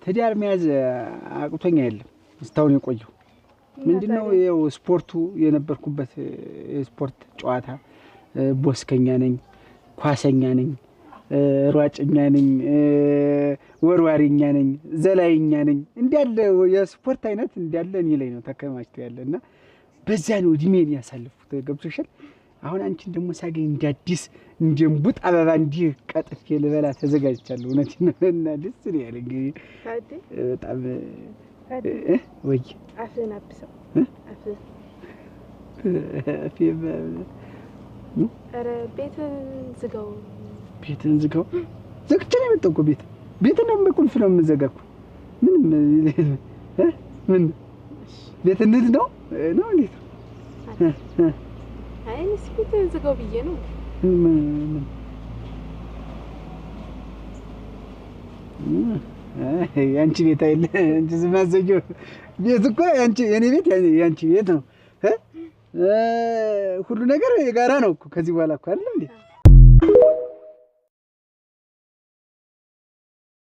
ትዳር መያዝ አቅቶኛ አይደለም እስታውን የቆየው ምንድነው ያው ስፖርቱ የነበርኩበት ስፖርት ጨዋታ ቦስከኛ ነኝ ኳሰኛ ነኝ ሯጭኛ ነኝ ወርዋሪኛ ነኝ ዘላይኛ ነኝ እንዲያለ የስፖርት አይነት እንዲያለ እኔ ላይ ነው ተከማችቶ ያለና በዛ ነው እድሜን ያሳልፉት ገብቶሻል አሁን አንቺን ደግሞ ሳገኝ እንዲያዲስ እንጀምቡጥ አበባ እንዲህ ቀጥፍ የልበላ ተዘጋጅቻለሁ እውነቴን ነውና ደስ ይላል እንግዲህ በጣም ወይ አፍህን አብሰው አፍህ ፊም ኧረ ቤትን ዝጋው ዘግቼ ነው የመጣሁ እኮ ቤትን በቁልፍ ነው የምዘጋው ምን ቤት እንሂድ ነው እንዴት አይ ቤትን ዝጋው ብዬ ነው ያንቺ ቤት አይደለ እንጂ ዝማዘጆ ቤት እኮ ያንቺ የኔ ቤት ያንቺ ቤት ነው ሁሉ ነገር የጋራ ነው እኮ ከዚህ በኋላ እኮ አይደል እንዴ